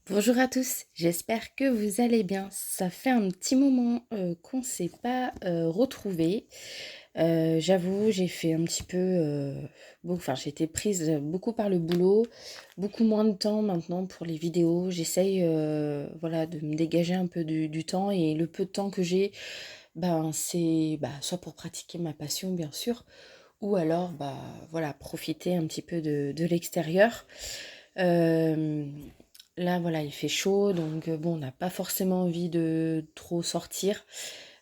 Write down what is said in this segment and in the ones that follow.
Bonjour à tous, j'espère que vous allez bien. Ça fait un petit moment qu'on ne s'est pas retrouvés. J'avoue, j'ai fait un petit peu, j'ai été prise beaucoup par le boulot, beaucoup moins de temps maintenant pour les vidéos. J'essaye, voilà, de me dégager un peu du temps et le peu de temps que j'ai, c'est soit pour pratiquer ma passion bien sûr, ou alors voilà, profiter un petit peu de l'extérieur. Euh, Là, voilà, il fait chaud, donc bon, on n'a pas forcément envie de trop sortir.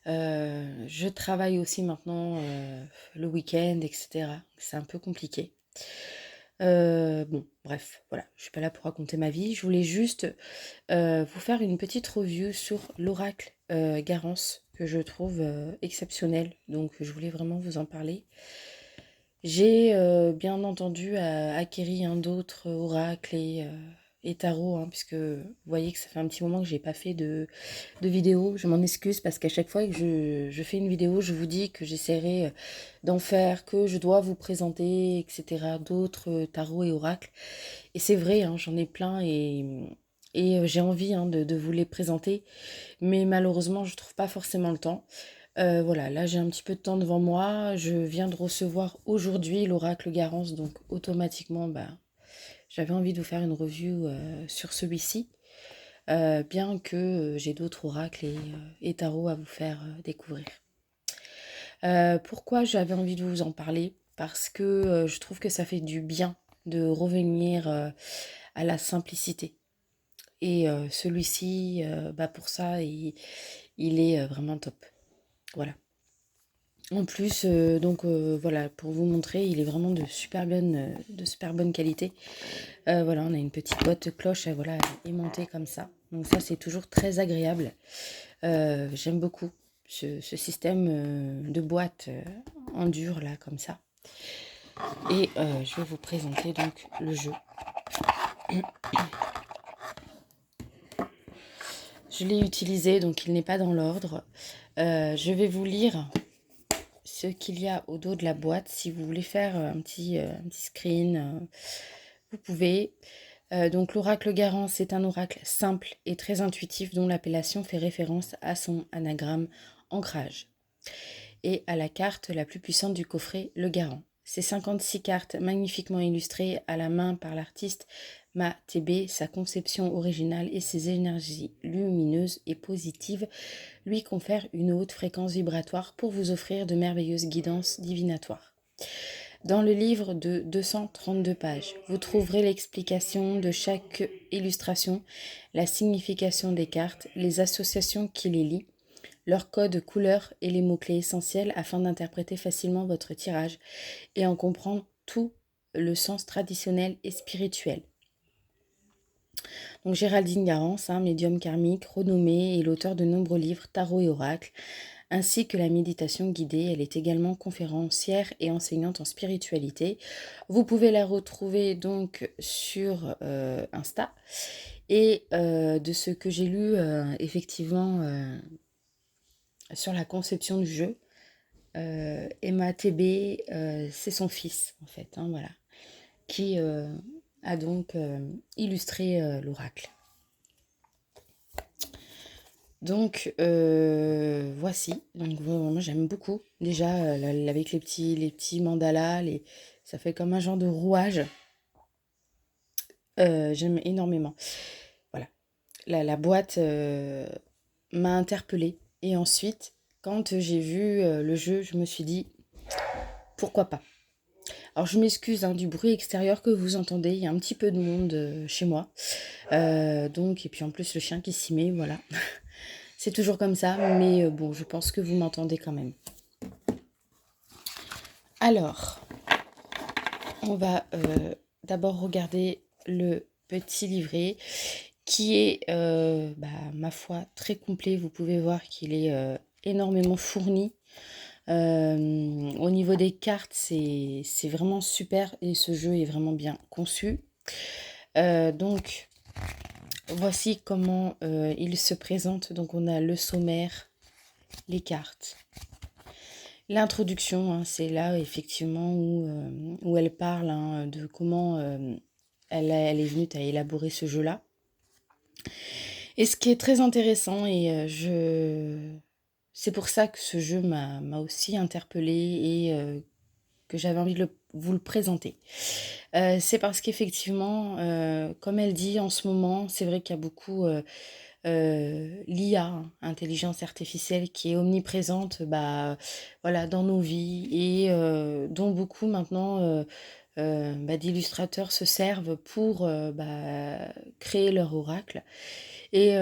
Je travaille aussi maintenant le week-end, etc. C'est un peu compliqué. Bon, bref, voilà, je suis pas là pour raconter ma vie. Je voulais juste vous faire une petite review sur l'oracle Garance que je trouve exceptionnel. Donc, je voulais vraiment vous en parler. J'ai bien entendu acquéri d'autres oracles et tarot, hein, puisque vous voyez que ça fait un petit moment que j'ai pas fait de vidéo. Je m'en excuse parce qu'à chaque fois que je fais une vidéo, je vous dis que j'essaierai d'en faire, que je dois vous présenter, etc. d'autres tarots et oracles. Et c'est vrai, hein, j'en ai plein et j'ai envie de vous les présenter, mais malheureusement, je trouve pas forcément le temps. Voilà, là j'ai un petit peu de temps devant moi. Je viens de recevoir aujourd'hui l'oracle Garance, donc automatiquement, j'avais envie de vous faire une review sur celui-ci, bien que j'ai d'autres oracles et tarots à vous faire découvrir. Pourquoi j'avais envie de vous en parler? Parce que je trouve que ça fait du bien de revenir à la simplicité. Et celui-ci, pour ça, il est vraiment top. Voilà. En plus, voilà, pour vous montrer, il est vraiment de super bonne qualité. Voilà, on a une petite boîte cloche, voilà, aimantée comme ça. Donc ça, c'est toujours très agréable. J'aime beaucoup ce système de boîte en dur, là, comme ça. Et je vais vous présenter donc le jeu. Je l'ai utilisé, donc il n'est pas dans l'ordre. Je vais vous lire ce qu'il y a au dos de la boîte. Si vous voulez faire un petit screen, vous pouvez. Donc l'oracle Garance est un oracle simple et très intuitif dont l'appellation fait référence à son anagramme ancrage et à la carte la plus puissante du coffret, le Garant. Ces 56 cartes magnifiquement illustrées à la main par l'artiste Ma TB, sa conception originale et ses énergies lumineuses et positives lui confèrent une haute fréquence vibratoire pour vous offrir de merveilleuses guidances divinatoires. Dans le livre de 232 pages, vous trouverez l'explication de chaque illustration, la signification des cartes, les associations qui les lient, leur code couleur et les mots-clés essentiels afin d'interpréter facilement votre tirage et en comprendre tout le sens traditionnel et spirituel. Donc Géraldine Garance, médium karmique renommée et l'auteur de nombreux livres tarot et oracles, ainsi que la méditation guidée. Elle est également conférencière et enseignante en spiritualité. Vous pouvez la retrouver donc sur Insta. Et de ce que j'ai lu, effectivement, sur la conception du jeu, Emma TB, c'est son fils, en fait, voilà, qui a donc illustré l'oracle. Donc voici, donc moi j'aime beaucoup. Déjà avec les petits mandalas, ça fait comme un genre de rouage. J'aime énormément. Voilà, la boîte m'a interpellée. Et ensuite, quand j'ai vu le jeu, je me suis dit pourquoi pas. Alors je m'excuse du bruit extérieur que vous entendez, il y a un petit peu de monde chez moi. Donc, et puis en plus le chien qui s'y met, voilà. C'est toujours comme ça, mais bon, je pense que vous m'entendez quand même. Alors, on va d'abord regarder le petit livret qui est, ma foi, très complet. Vous pouvez voir qu'il est énormément fourni. Au niveau des cartes, c'est vraiment super et ce jeu est vraiment bien conçu. Donc, voici comment il se présente. Donc, on a le sommaire, les cartes. L'introduction, c'est là effectivement où elle parle de comment elle est venue à élaborer ce jeu-là. Et ce qui est très intéressant c'est pour ça que ce jeu m'a aussi interpellée et que j'avais envie de vous le présenter. C'est parce qu'effectivement, comme elle dit en ce moment, c'est vrai qu'il y a beaucoup, l'IA, hein, intelligence artificielle qui est omniprésente, bah, voilà, dans nos vies et dont beaucoup maintenant, d'illustrateurs se servent pour, créer leur oracle et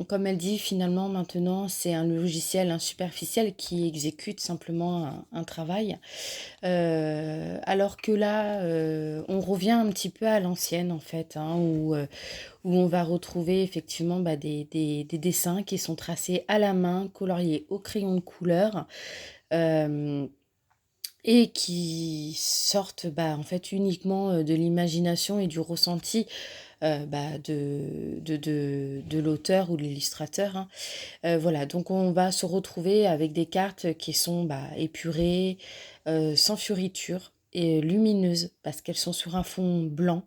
comme elle dit, finalement, maintenant, c'est un logiciel, un superficiel qui exécute simplement un travail. Alors que là, on revient un petit peu à l'ancienne, en fait, hein, où on va retrouver effectivement, des dessins qui sont tracés à la main, coloriés au crayon de couleur, hem et qui sortent, en fait, uniquement, de l'imagination et du ressenti, de l'auteur ou de l'illustrateur, hein. Voilà, donc on va se retrouver avec des cartes qui sont, épurées, sans fioritures et lumineuses parce qu'elles sont sur un fond blanc.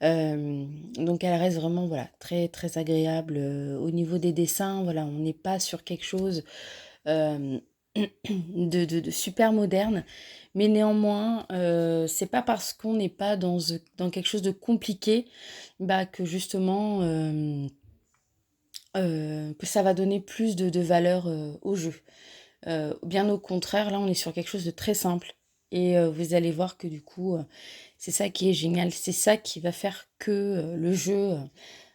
Donc elles restent vraiment, voilà, très, très agréables, au niveau des dessins, voilà, on n'est pas sur quelque chose, hem, de super moderne, mais néanmoins, c'est pas parce qu'on n'est pas dans quelque chose de compliqué, que justement, que ça va donner plus de valeur, au jeu. Bien au contraire, là, on est sur quelque chose de très simple et vous allez voir que du coup, c'est ça qui est génial. C'est ça qui va faire que, le jeu,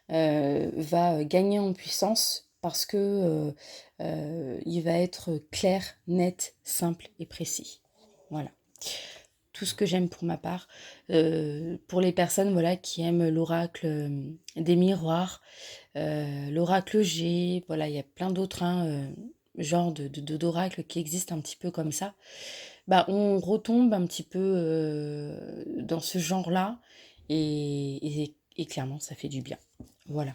va gagner en puissance parce que, il va être clair, net, simple et précis. Voilà. Tout ce que j'aime pour ma part. Pour les personnes, voilà, qui aiment l'oracle, des miroirs, l'oracle G, voilà, il y a plein d'autres, hein, genres d'oracles qui existent un petit peu comme ça. On retombe un petit peu, dans ce genre-là et clairement ça fait du bien. Voilà.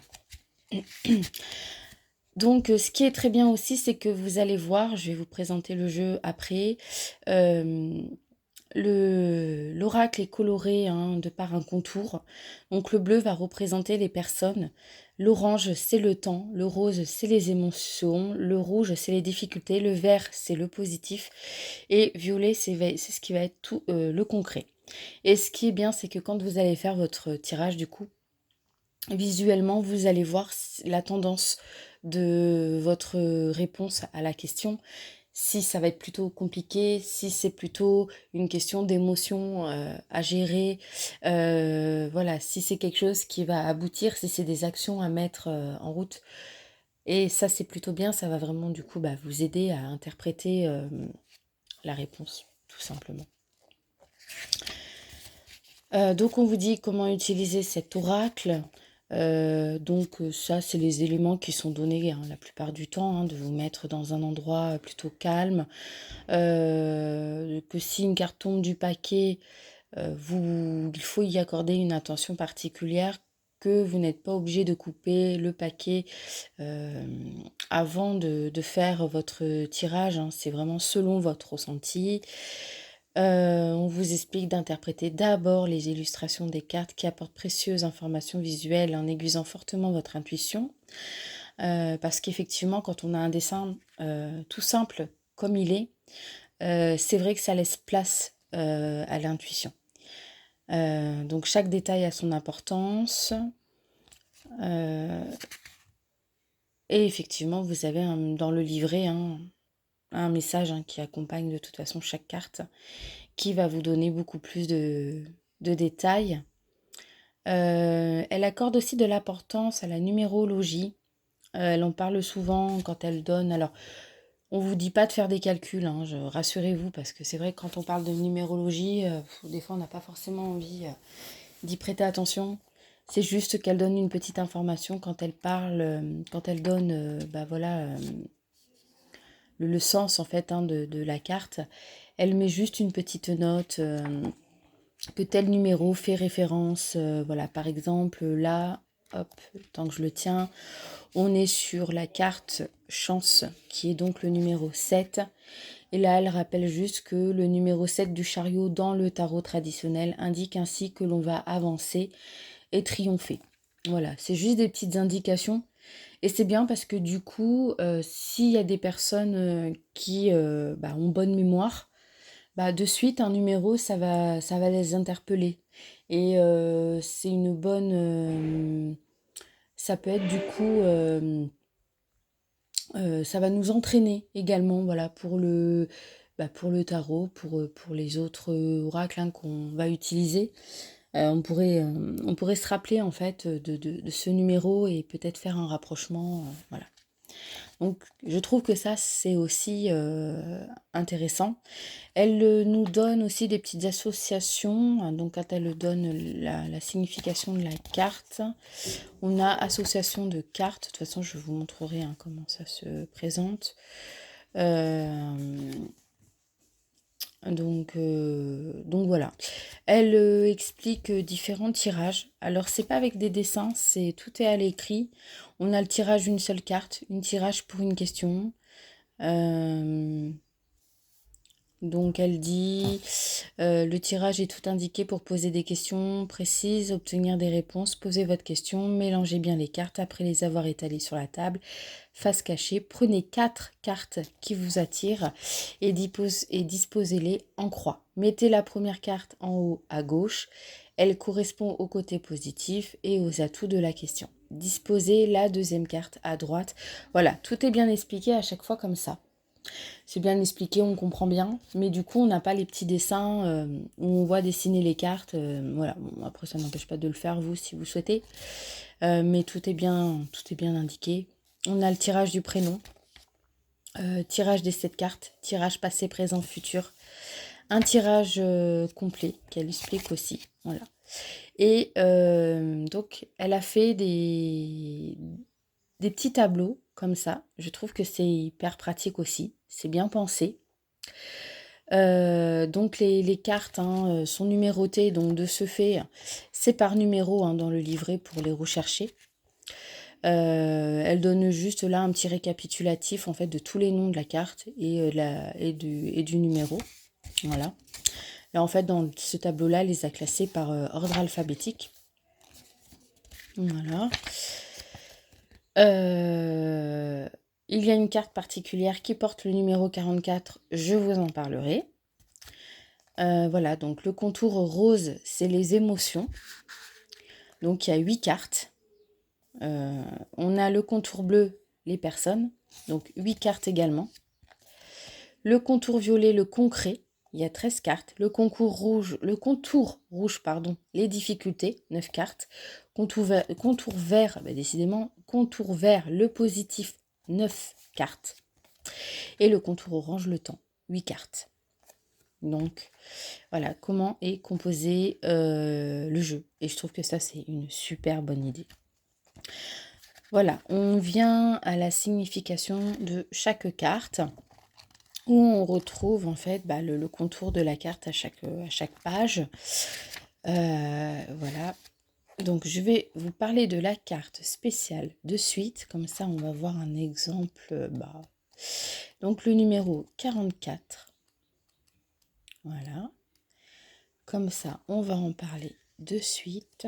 Donc ce qui est très bien aussi, c'est que vous allez voir, je vais vous présenter le jeu après, hem l'oracle est coloré, hein, de par un contour. Donc le bleu va représenter les personnes, l'orange c'est le temps, le rose c'est les émotions, le rouge c'est les difficultés, le vert c'est le positif et violet c'est ce qui va être tout le concret. Et ce qui est bien, c'est que quand vous allez faire votre tirage du coup, visuellement vous allez voir la tendance de votre réponse à la question, si ça va être plutôt compliqué, si c'est plutôt une question d'émotion, à gérer, voilà, si c'est quelque chose qui va aboutir, si c'est des actions à mettre, en route et ça, c'est plutôt bien, ça va vraiment du coup, vous aider à interpréter, la réponse, tout simplement. Donc on vous dit comment utiliser cet oracle. Ça, c'est les éléments qui sont donnés, hein, la plupart du temps, hein, de vous mettre dans un endroit plutôt calme. Que si une carte tombe du paquet, il faut y accorder une attention particulière, que vous n'êtes pas obligé de couper le paquet avant de faire votre tirage, hein. C'est vraiment selon votre ressenti. On vous explique d'interpréter d'abord les illustrations des cartes qui apportent précieuses informations visuelles en aiguisant fortement votre intuition. Parce qu'effectivement, quand on a un dessin tout simple comme il est, c'est vrai que ça laisse place à l'intuition. Donc chaque détail a son importance. Et effectivement, vous avez dans le livret, hein, un message, hein, qui accompagne de toute façon chaque carte, qui va vous donner beaucoup plus de détails. Elle accorde aussi de l'importance à la numérologie. Elle en parle souvent quand elle donne. Alors, on vous dit pas de faire des calculs, hein, rassurez-vous, parce que c'est vrai que quand on parle de numérologie, des fois on n'a pas forcément envie d'y prêter attention. C'est juste qu'elle donne une petite information quand elle parle, quand elle donne, le sens en fait, hein, de la carte. Elle met juste une petite note, que tel numéro fait référence, voilà, par exemple, là, hop, tant que je le tiens, on est sur la carte chance, qui est donc le numéro 7. Et là, elle rappelle juste que le numéro 7 du chariot dans le tarot traditionnel indique ainsi que l'on va avancer et triompher. Voilà, c'est juste des petites indications et c'est bien parce que du coup, s'il y a des personnes, qui, ont bonne mémoire, bah, de suite un numéro ça va les interpeller et c'est une bonne, ça peut être du coup, ça va nous entraîner également, voilà, pour le tarot, pour les autres, oracles, hein, qu'on va utiliser. On pourrait se rappeler en fait de ce numéro et peut-être faire un rapprochement, voilà. Donc je trouve que ça c'est aussi intéressant. Elle nous donne aussi des petites associations, hein, donc quand elle donne la signification de la carte, on a association de cartes, de toute façon je vous montrerai, hein, comment ça se présente. Euh, donc voilà. Elle explique différents tirages. Alors c'est pas avec des dessins, c'est tout est à l'écrit. On a le tirage d'une seule carte, une tirage pour une question. Euh, donc elle dit le tirage est tout indiqué pour poser des questions précises, obtenir des réponses, poser votre question, mélangez bien les cartes après les avoir étalées sur la table, face cachée. Prenez 4 cartes qui vous attirent et disposez-les en croix. Mettez la première carte en haut à gauche, elle correspond au côté positif et aux atouts de la question. Disposez la deuxième carte à droite. Voilà, tout est bien expliqué à chaque fois comme ça. C'est bien expliqué, on comprend bien, mais du coup on n'a pas les petits dessins où on voit dessiner les cartes. Voilà, bon, après ça n'empêche pas de le faire vous si vous souhaitez, mais tout est bien indiqué. On a le tirage du prénom, tirage des 7 cartes, tirage passé, présent, futur, un tirage complet qu'elle explique aussi. Voilà. Et donc elle a fait des petits tableaux comme ça. Je trouve que c'est hyper pratique aussi. C'est bien pensé. Donc les cartes, hein, sont numérotées, donc de ce fait, c'est par numéro, hein, dans le livret pour les rechercher. Elle donne juste là un petit récapitulatif en fait de tous les noms de la carte et du numéro. Voilà. Là en fait dans ce tableau-là, elle les a classés par ordre alphabétique. Voilà. Euh, il y a une carte particulière qui porte le numéro 44, je vous en parlerai. Voilà, donc le contour rose, c'est les émotions. Donc il y a 8 cartes. On a le contour bleu, les personnes. Donc 8 cartes également. Le contour violet, le concret. Il y a 13 cartes. Le contour rouge, pardon, les difficultés, 9 cartes. Contour vert, décidément, contour vert, le positif, 9 cartes. Et le contour orange, le temps, 8 cartes. Donc voilà comment est composé le jeu. Et je trouve que ça, c'est une super bonne idée. Voilà, on vient à la signification de chaque carte, où on retrouve en fait le contour de la carte à chaque page. Voilà. Donc je vais vous parler de la carte spéciale de suite. Comme ça, on va voir un exemple. Donc le numéro 44. Voilà. Comme ça, on va en parler de suite.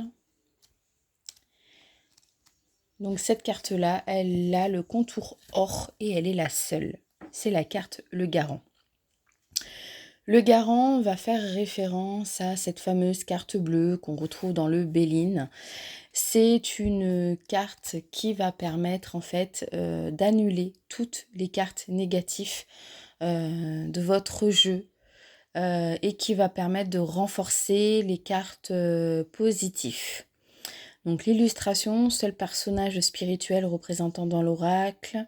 Donc cette carte-là, elle a le contour or et elle est la seule. C'est la carte Le Garant. Le Garant va faire référence à cette fameuse carte bleue qu'on retrouve dans le Béline. C'est une carte qui va permettre en fait d'annuler toutes les cartes négatives de votre jeu et qui va permettre de renforcer les cartes positives. Donc l'illustration, seul personnage spirituel représentant dans l'oracle.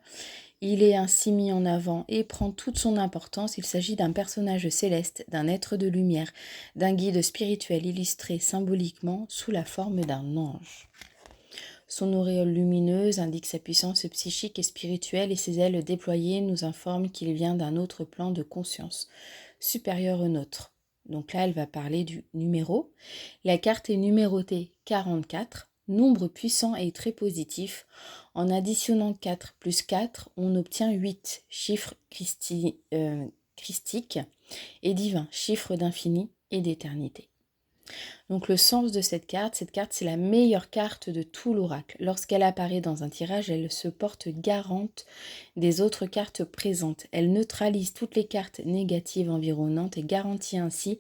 Il est ainsi mis en avant et prend toute son importance. Il s'agit d'un personnage céleste, d'un être de lumière, d'un guide spirituel illustré symboliquement sous la forme d'un ange. Son auréole lumineuse indique sa puissance psychique et spirituelle et ses ailes déployées nous informent qu'il vient d'un autre plan de conscience, supérieur au nôtre. Donc là, elle va parler du numéro. La carte est numérotée 44, nombre puissant et très positif. En additionnant 4 plus 4, on obtient 8, chiffre christique et divin, chiffre d'infini et d'éternité. Donc le sens de cette carte c'est la meilleure carte de tout l'oracle. Lorsqu'elle apparaît dans un tirage, elle se porte garante des autres cartes présentes. Elle neutralise toutes les cartes négatives environnantes et garantit ainsi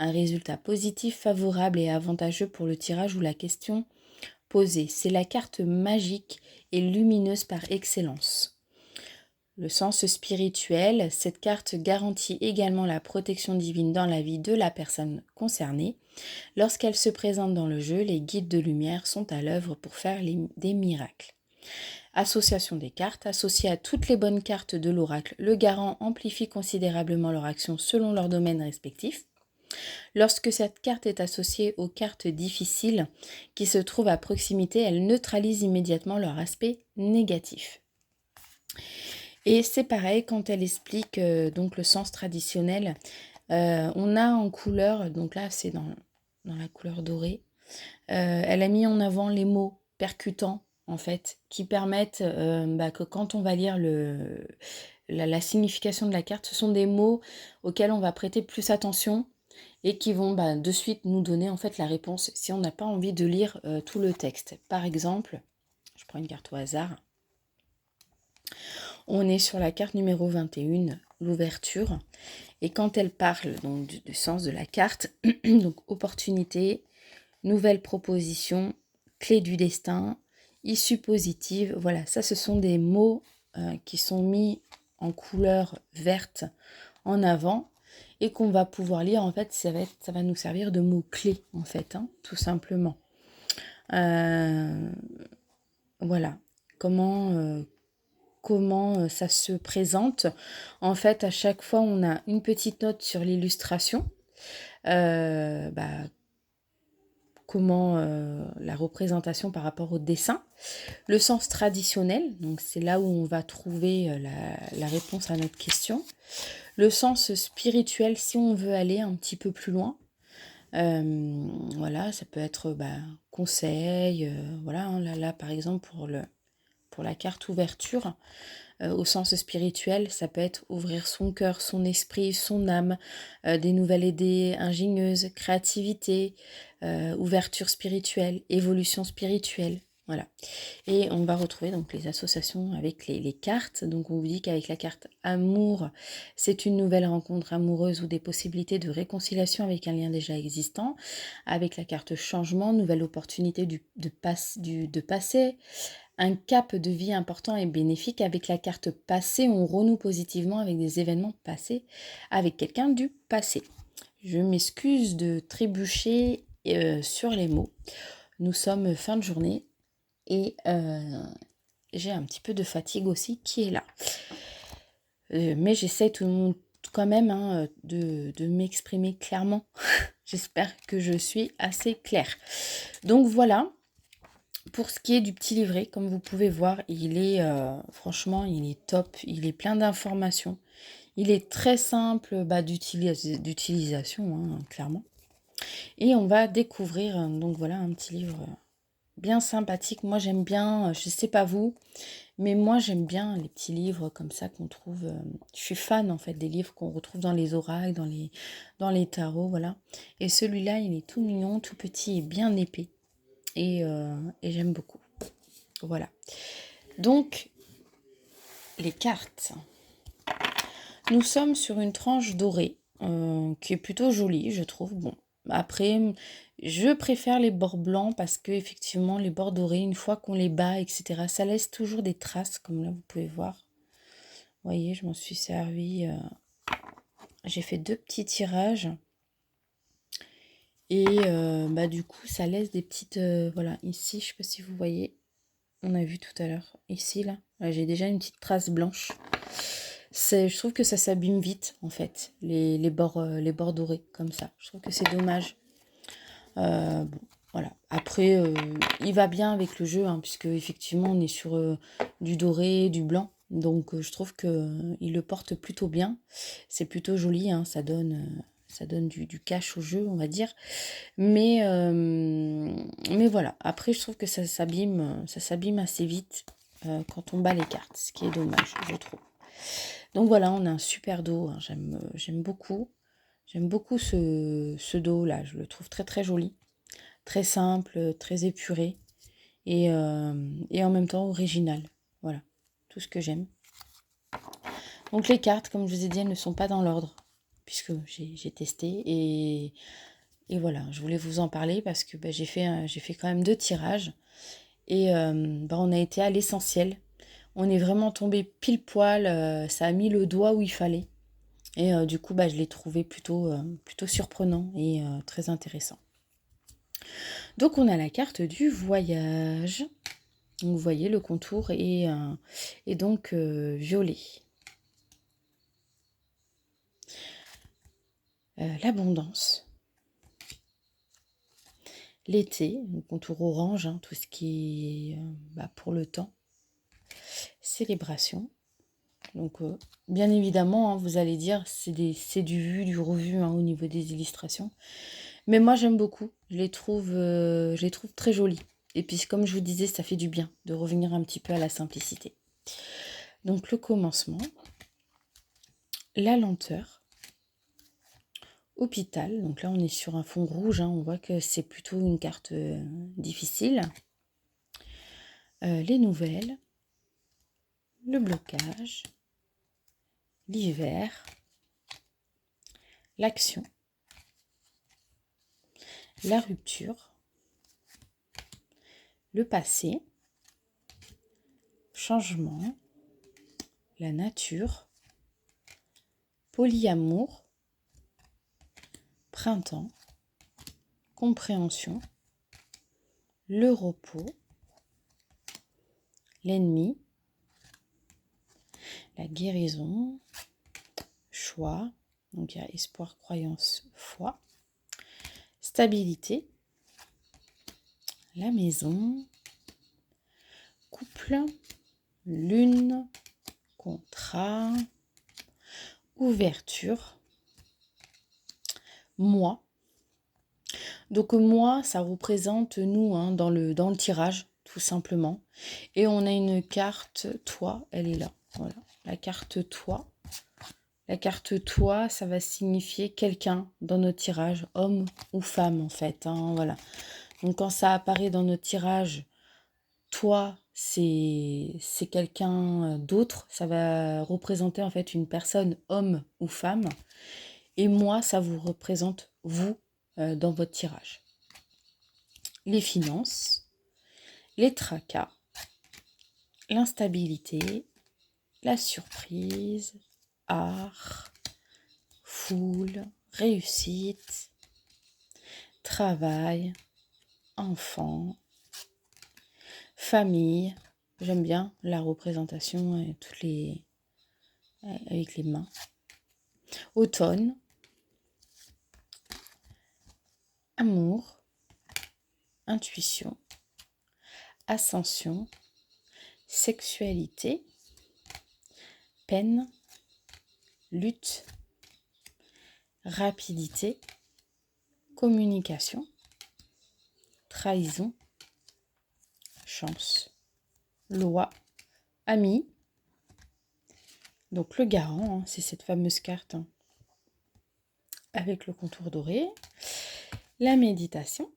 un résultat positif, favorable et avantageux pour le tirage ou la question posée. C'est la carte magique et lumineuse par excellence. Le sens spirituel, cette carte garantit également la protection divine dans la vie de la personne concernée. Lorsqu'elle se présente dans le jeu, les guides de lumière sont à l'œuvre pour faire des miracles. Association des cartes. Associée à toutes les bonnes cartes de l'oracle, le garant amplifie considérablement leur action selon leur domaine respectif. Lorsque cette carte est associée aux cartes difficiles qui se trouvent à proximité, elle neutralise immédiatement leur aspect négatif. Et c'est pareil quand elle explique donc le sens traditionnel. On a en couleur, donc là c'est dans la couleur dorée, elle a mis en avant les mots percutants en fait, qui permettent que quand on va lire la signification de la carte, ce sont des mots auxquels on va prêter plus attention et qui vont de suite nous donner en fait la réponse si on n'a pas envie de lire tout le texte. Par exemple, je prends une carte au hasard. On est sur la carte numéro 21, l'ouverture. Et quand elle parle donc, du sens de la carte, donc opportunité, nouvelle proposition, clé du destin, issue positive, voilà, ça ce sont des mots qui sont mis en couleur verte en avant et qu'on va pouvoir lire, en fait, ça va nous servir de mots-clés, en fait, hein, tout simplement. Voilà, comment ça se présente. En fait, à chaque fois, on a une petite note sur l'illustration. Comment la représentation par rapport au dessin. Le sens traditionnel, donc c'est là où on va trouver la réponse à notre question. Le sens spirituel, si on veut aller un petit peu plus loin. Voilà, ça peut être conseil, voilà, hein, là par exemple pour la carte ouverture, au sens spirituel, ça peut être ouvrir son cœur, son esprit, son âme, des nouvelles idées ingénieuses, créativité, ouverture spirituelle, évolution spirituelle. Voilà. Et on va retrouver donc les associations avec les cartes. Donc on vous dit qu'avec la carte amour, c'est une nouvelle rencontre amoureuse ou des possibilités de réconciliation avec un lien déjà existant. Avec la carte changement, nouvelle opportunité de passer un cap de vie important et bénéfique. Avec la carte passé, on renoue positivement avec des événements passés, avec quelqu'un du passé. Je m'excuse de trébucher sur les mots. Nous sommes fin de journée et j'ai un petit peu de fatigue aussi qui est là. Mais j'essaie quand même de m'exprimer clairement. J'espère que je suis assez claire. Donc voilà. Pour ce qui est du petit livret, comme vous pouvez voir, il est franchement, il est top, il est plein d'informations. Il est très simple d'utilisation, hein, clairement. Et on va découvrir, donc voilà, un petit livre bien sympathique. Moi, j'aime bien, je sais pas vous, mais moi, j'aime bien les petits livres comme ça qu'on trouve. Je suis fan, en fait, des livres qu'on retrouve dans les oracles, dans les tarots, voilà. Et celui-là, il est tout mignon, tout petit et bien épais. Et j'aime beaucoup. Voilà. Donc, les cartes. Nous sommes sur une tranche dorée qui est plutôt jolie, je trouve. Bon, après, je préfère les bords blancs parce que effectivement, les bords dorés, une fois qu'on les bat, etc., ça laisse toujours des traces, comme là, vous pouvez voir. Vous voyez, je m'en suis servi. J'ai fait 2 petits tirages. Et du coup, ça laisse des petites... voilà, ici, je ne sais pas si vous voyez. On a vu tout à l'heure. Ici, là j'ai déjà une petite trace blanche. Je trouve que ça s'abîme vite, en fait, les bords dorés, comme ça. Je trouve que c'est dommage. Bon, voilà. Après, il va bien avec le jeu, hein, puisque effectivement, on est sur du doré, du blanc. Donc, je trouve qu'il le porte plutôt bien. C'est plutôt joli, hein, ça donne du cash au jeu, on va dire. Mais voilà. Après, je trouve que ça s'abîme assez vite quand on bat les cartes, ce qui est dommage, je trouve. Donc voilà, on a un super dos, hein, j'aime beaucoup. J'aime beaucoup ce dos-là, je le trouve très très joli, très simple, très épuré et en même temps original. Voilà, tout ce que j'aime. Donc les cartes, comme je vous ai dit, elles ne sont pas dans l'ordre, puisque j'ai testé et voilà, je voulais vous en parler parce que j'ai fait quand même 2 tirages et on a été à l'essentiel. On est vraiment tombé pile poil, ça a mis le doigt où il fallait et du coup, je l'ai trouvé plutôt surprenant et très intéressant. Donc on a la carte du voyage. Donc vous voyez, le contour est donc violet. L'abondance. L'été, le contour orange, hein, tout ce qui est pour le temps. Célébration. Donc bien évidemment, hein, vous allez dire, c'est du vu, du revu hein, au niveau des illustrations. Mais moi j'aime beaucoup, je les trouve très jolies. Et puis comme je vous disais, ça fait du bien de revenir un petit peu à la simplicité. Donc le commencement, la lenteur, hôpital, donc là on est sur un fond rouge, hein, on voit que c'est plutôt une carte difficile. Les nouvelles, le blocage, l'hiver, l'action, la rupture, le passé, changement, la nature, polyamour, printemps, compréhension, le repos, l'ennemi, la guérison, choix, donc il y a espoir, croyance, foi, stabilité, la maison, couple, lune, contrat, ouverture, moi. Donc moi, ça représente nous hein, dans le tirage, tout simplement. Et on a une carte toi, elle est là. Voilà, la carte toi. La carte toi, ça va signifier quelqu'un dans notre tirage, homme ou femme en fait. Hein, voilà. Donc quand ça apparaît dans notre tirage, toi, c'est quelqu'un d'autre. Ça va représenter en fait une personne, homme ou femme. Et moi, ça vous représente vous dans votre tirage. Les finances, les tracas, l'instabilité, la surprise, art, foule, réussite, travail, enfant, famille. J'aime bien la représentation avec les mains. Automne, amour, intuition, ascension, sexualité, peine, lutte, rapidité, communication, trahison, chance, loi, ami. Donc le garant, hein, c'est cette fameuse carte hein, avec le contour doré. La méditation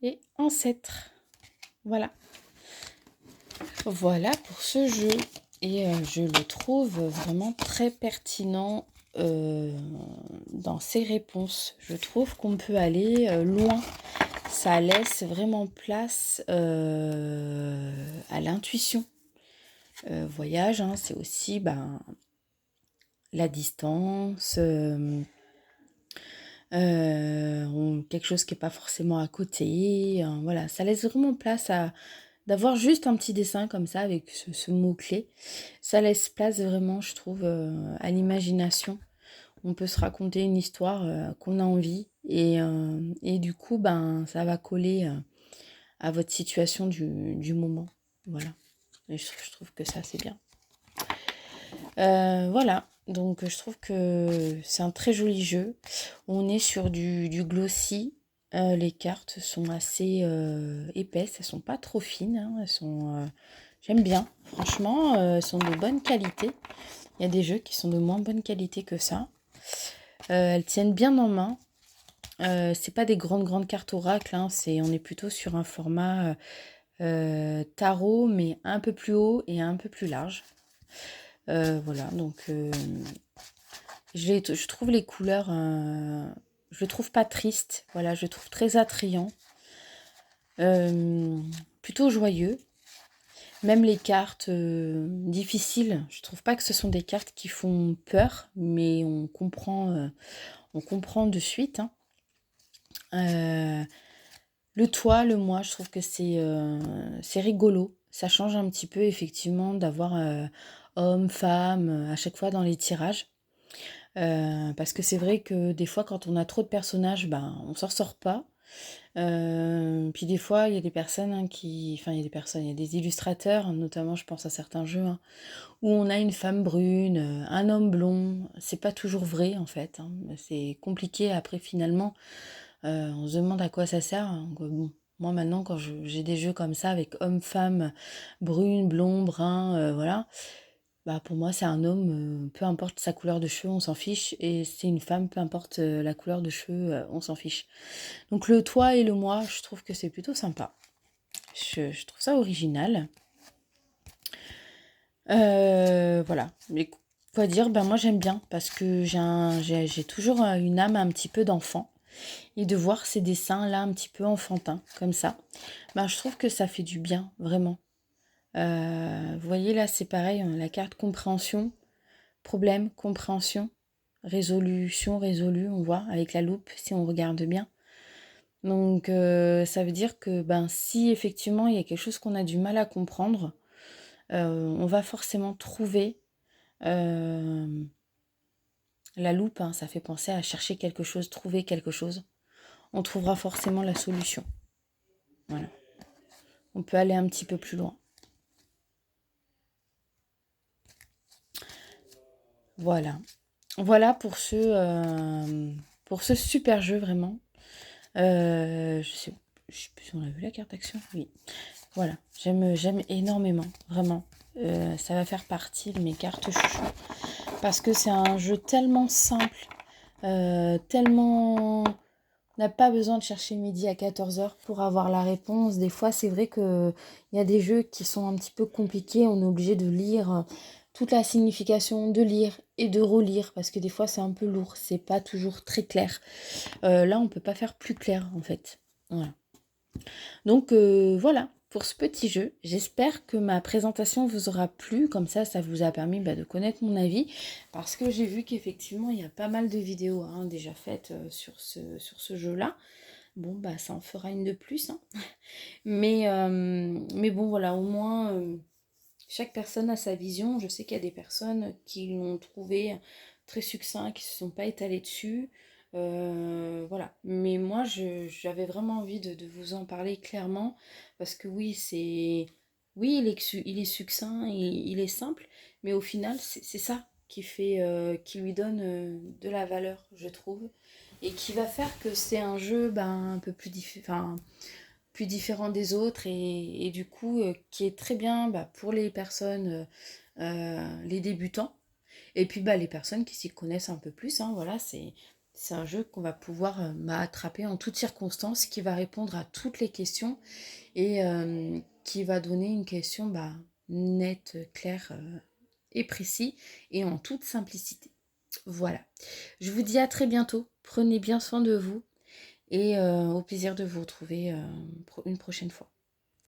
et ancêtre. Voilà. Voilà pour ce jeu. Et je le trouve vraiment très pertinent dans ses réponses. Je trouve qu'on peut aller loin. Ça laisse vraiment place à l'intuition. Voyage, hein, c'est aussi la distance, quelque chose qui n'est pas forcément à côté. Voilà, ça laisse vraiment place d'avoir juste un petit dessin comme ça avec ce mot-clé. Ça laisse place vraiment, je trouve, à l'imagination. On peut se raconter une histoire qu'on a envie et du coup, ça va coller à votre situation du moment. Voilà. Et je trouve que ça, c'est bien. Voilà. Donc, je trouve que c'est un très joli jeu. On est sur du glossy. Les cartes sont assez épaisses. Elles sont pas trop fines. Hein. Elles sont... j'aime bien. Franchement, elles sont de bonne qualité. Il y a des jeux qui sont de moins bonne qualité que ça. Elles tiennent bien en main. C'est pas des grandes cartes oracle, hein, on est plutôt sur un format tarot, mais un peu plus haut et un peu plus large. Voilà, donc je trouve les couleurs, je le trouve pas triste, voilà, je le trouve très attrayant, plutôt joyeux. Même les cartes difficiles, je trouve pas que ce sont des cartes qui font peur, mais on comprend de suite, hein. Le toi, le moi, je trouve que c'est rigolo. Ça change un petit peu effectivement d'avoir homme, femme à chaque fois dans les tirages. Parce que c'est vrai que des fois quand on a trop de personnages, ben, on s'en sort pas. Puis des fois il y a des personnes hein, Enfin il y a des personnes, il y a des illustrateurs, notamment je pense à certains jeux, hein, où on a une femme brune, un homme blond. C'est pas toujours vrai en fait, hein. C'est compliqué après finalement. On se demande à quoi ça sert, hein. Bon, moi maintenant quand j'ai des jeux comme ça avec homme, femme, brune, blond, brun, voilà, bah pour moi c'est un homme, peu importe sa couleur de cheveux, on s'en fiche, et c'est une femme, peu importe la couleur de cheveux, on s'en fiche. Donc le toi et le moi, je trouve que c'est plutôt sympa. Je trouve ça original. Voilà. Mais quoi dire, ben moi j'aime bien parce que j'ai toujours une âme un petit peu d'enfant. Et de voir ces dessins là un petit peu enfantins comme ça, ben je trouve que ça fait du bien, vraiment. Vous voyez là c'est pareil, hein, la carte compréhension, problème, compréhension, résolution, résolu, on voit avec la loupe si on regarde bien. Donc ça veut dire que ben si effectivement il y a quelque chose qu'on a du mal à comprendre, on va forcément trouver la loupe, hein, ça fait penser à chercher quelque chose, trouver quelque chose. On trouvera forcément la solution. Voilà. On peut aller un petit peu plus loin. Voilà. Voilà pour ce super jeu, vraiment. Je sais plus si on a vu la carte action. Oui. Voilà. J'aime énormément, vraiment. Ça va faire partie de mes cartes chouchou. Parce que c'est un jeu tellement simple, tellement... On n'a pas besoin de chercher midi à 14h pour avoir la réponse. Des fois, c'est vrai qu'il y a des jeux qui sont un petit peu compliqués. On est obligé de lire toute la signification, de lire et de relire. Parce que des fois, c'est un peu lourd. C'est pas toujours très clair. Là, on peut pas faire plus clair, en fait. Voilà. Donc, voilà. Pour ce petit jeu, j'espère que ma présentation vous aura plu, comme ça vous a permis de connaître mon avis, parce que j'ai vu qu'effectivement il y a pas mal de vidéos hein, déjà faites sur ce jeu-là. Bon, bah ça en fera une de plus, hein. Mais bon, voilà, au moins, chaque personne a sa vision. Je sais qu'il y a des personnes qui l'ont trouvé très succinct, qui ne se sont pas étalées dessus. Voilà. Mais moi, j'avais vraiment envie de vous en parler clairement, parce que oui, Oui, il est succinct, il est simple, mais au final, c'est ça qui fait, qui lui donne de la valeur, je trouve, et qui va faire que c'est un jeu ben, un peu plus différent des autres et du coup qui est très bien bah, pour les personnes, les débutants, et puis bah, les personnes qui s'y connaissent un peu plus, hein, voilà, c'est un jeu qu'on va pouvoir attraper en toutes circonstances, qui va répondre à toutes les questions et qui va donner une question bah, nette, claire et précis et en toute simplicité. Voilà. Je vous dis à très bientôt. Prenez bien soin de vous et au plaisir de vous retrouver une prochaine fois.